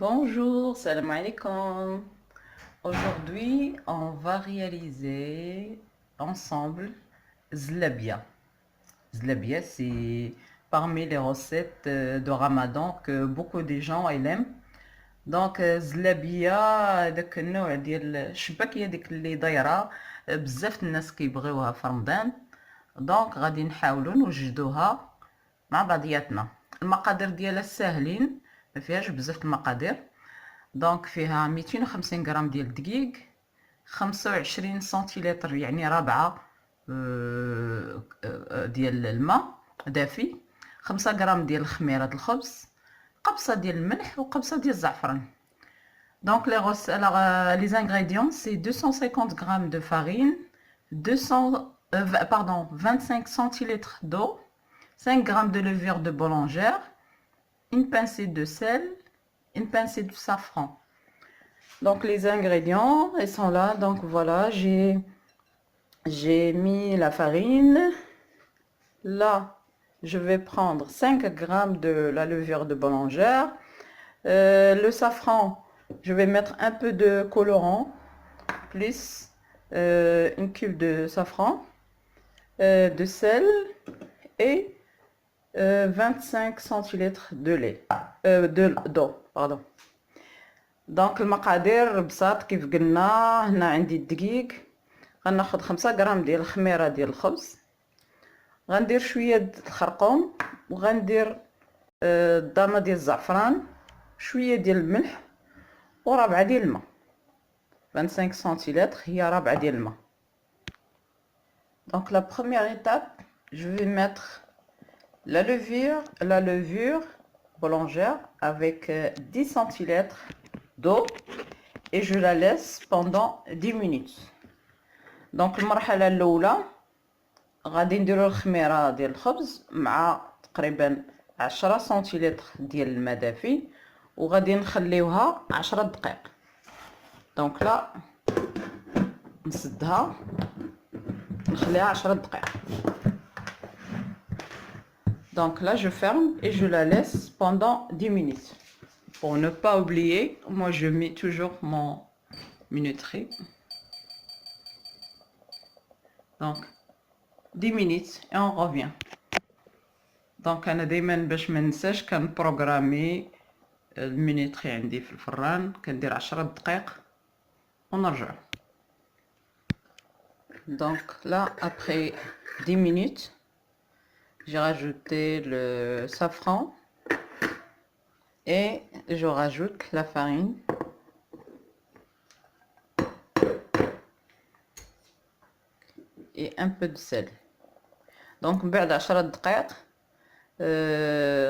Bonjour, salam alaikum. Aujourd'hui, on va réaliser ensemble zlabia. Zlabia, c'est parmi les recettes de Ramadan que beaucoup de gens aiment. Donc, zlabia, داك النوع ديال الشباكية ديك اللي دايرة بزاف الناس كيبغيوها في رمضان. دونك غادي نحاولوا نوجدوها مع بعضياتنا. المقادير ديالها ساهلين، ما فيهاش بزاف المقادير. دونك فيها 250 غرام ديال الدقيق، 25 سنتيلتر يعني ربعة ديال الماء دافي، 5 غرام ديال خميرة الخبز، قبصة ديال الملح وقبصة ديال الزعفران. Donc les ingrédients c'est 250 grammes de farine, 25 centilitres d'eau, 5 grammes de levure de boulangère, une pincée de sel, une pincée de safran. Donc les ingrédients ils sont là. Donc voilà, j'ai mis la farine. Là, je vais prendre 5 grammes de la levure de boulangère. Le safran, je vais mettre un peu de colorant, plus une cube de safran, de sel et 25 centilitres de lait, d'eau, pardon. دونك المقادير بساط كيف قلنا. هنا عندي الدقيق، غناخد 5 غرام ديال الخميره ديال الخبز، غندير شويه د الخرقوم، وغندير الضامه ديال الزعفران، شويه ديال الملح وربعه ديال الماء. 25 سنتيلتر هي ربعه ديال الماء. Donc la première étape, je vais mettre la levure boulangère avec 10 centilitres d'eau et je la laisse pendant 10 minutes. Donc المرحلة الأولى غادي نديرو الخميرة ديال الخبز مع تقريبا 10 سنتيلتر ديال الماء دافي، وغادي نخليوها 10 دقائق. دونك لا نسدها نخليها 10 دقائق. Donc là je ferme et je la laisse pendant 10 minutes. Pour ne pas oublier, moi je mets toujours mon minuterie. Donc 10 minutes et on revient. Donc انا دائما باش ما ننساش كنبروغرامي المينوتري عندي في الفران، كندير 10 دقائق ونرجع. Donc là après 10 minutes, j'ai rajouté le safran et je rajoute la farine. Et un peu de sel. Donc بعد 10 دقائق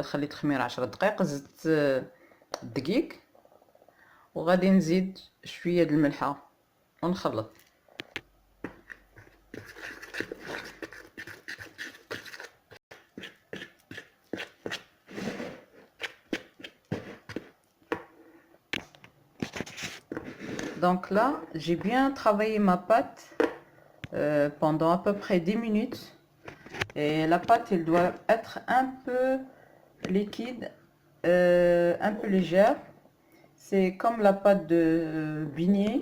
خليت خميرة 10 دقائق، زدت الدقيق وغادي نزيد شوية د الملحة ونخلط. Donc là, j'ai bien travaillé ma pâte pendant à peu près 10 minutes. Et la pâte, elle doit être un peu liquide, un peu légère. C'est comme la pâte de beignet.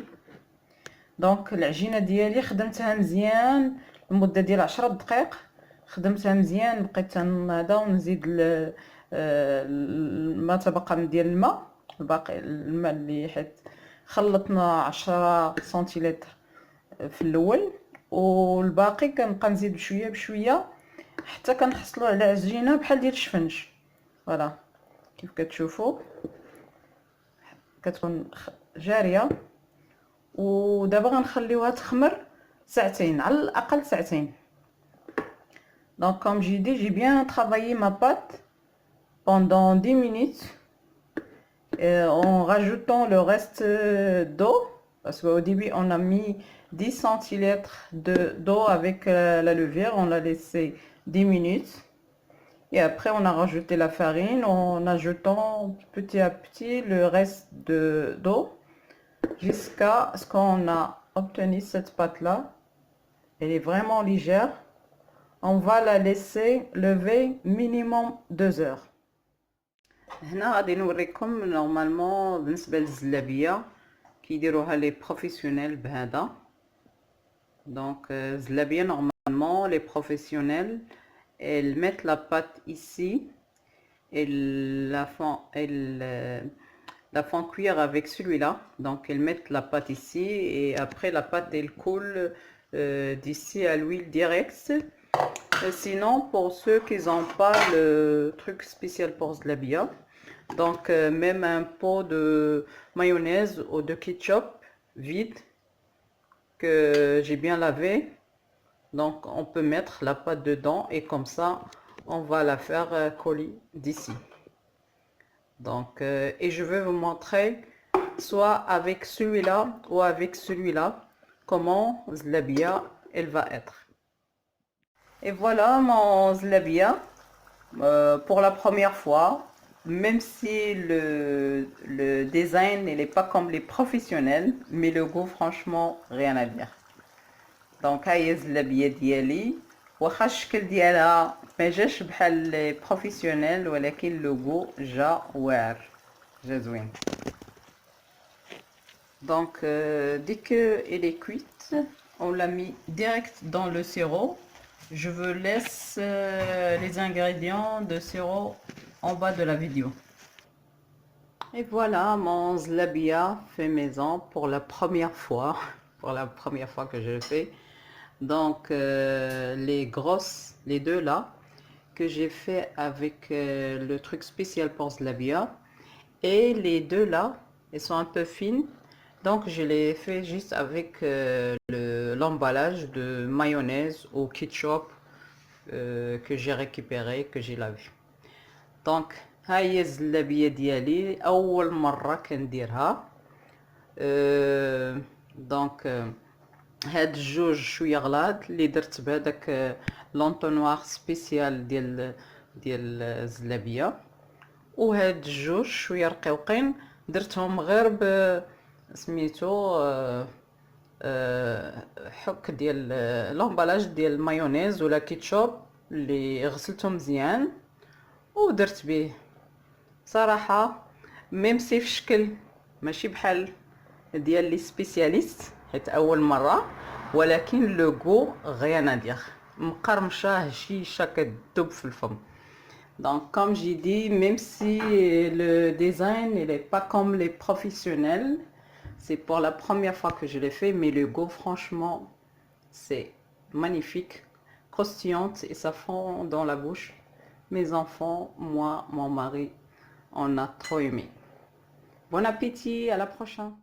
Donc العجينة ديالي خدمتها مزيان لمدة ديال 10 دقائق. خدمتها مزيان، بقيت هذا ونزيد ما تبقى من ديال الماء، الباقي الماء اللي حيت خلطنا 10 سنتيلتر في الاول، والباقي كنبقى نزيد بشويه بشويه حتى كنحصلوا على عجينه بحال ديال الشفنج. فوالا كيف كتشوفوا كتكون جاريه. ودابا غنخليوها تخمر ساعتين على الاقل، ساعتين. Donc comme j'ai dit, j'ai bien travaillé ma pâte pendant 10 minutes en rajoutant le reste d'eau, parce qu'au début on a mis 10 centilitres d'eau avec la levure, on l'a laissé 10 minutes et après on a rajouté la farine en ajoutant petit à petit le reste d'eau jusqu'à ce qu'on a obtenu cette pâte là. Elle est vraiment légère. On va la laisser lever minimum 2 heures. هنا غادي نوريكم نورمالمون بالنسبه للزلابيه كيديروها لي بروفيسيونيل بهذا. دونك الزلابيه نورمالمون لي بروفيسيونيل ils mettent la pâte ici et la font cuire avec celui-là. Donc ils mettent la pâte ici et après la pâte elle coule d'ici à l'huile directe. Sinon pour ceux qui n'ont pas le truc spécial pour zlabia, donc même un pot de mayonnaise ou de ketchup vide que j'ai bien lavé, donc on peut mettre la pâte dedans et comme ça on va la faire coller d'ici. Donc et je vais vous montrer soit avec celui-là ou avec celui-là comment zlabia elle va être. Et voilà mon zlabia pour la première fois, même si le design n'est pas comme les professionnels, mais le goût franchement rien à dire. Donc هاي الزلابيه ديالي واخا الشكل ديالها ما جاش بحال لي بروفيسيونيل ولكن لو غو جا واعر جا زوين. Donc dès que elle est cuite, on l'a mis direct dans le sirop. Je vous laisse les ingrédients de sirop en bas de la vidéo. Et voilà mon zlabia fait maison pour la première fois, pour la première fois que je le fais. Donc les grosses, les deux là, que j'ai fait avec le truc spécial pour zlabia. Et les deux là, elles sont un peu fines. Donc je les fait juste avec l'emballage de mayonnaise ou ketchup que j'ai récupéré, que j'ai lavé. Donc هاي الزلابيه ديالي اول مره كنديرها. دونك هاد الجوج شويه غلاض اللي درت بهذاك لونطونوار سبيسيال ديال الزلابيه، وهاد الجوج شويه رقيقين درتهم غير ب سميتو حك ديال لومبالاج ديال المايونيز ولا كيتشوب اللي غسلته مزيان ودرت به. صراحه ميم سي في شكل ماشي بحال ديال لي سبيسياليست حيت اول مره، ولكن لو غو غيان ادير مقرمشه هشيشه كتذوب في الفم. Donc comme j'ai dit, même si le design il est pas comme les professionnels, c'est pour la première fois que je l'ai fait, mais le goût franchement c'est magnifique, croustillante et ça fond dans la bouche. Mes enfants, moi, mon mari, on a trop aimé. Bon appétit, à la prochaine.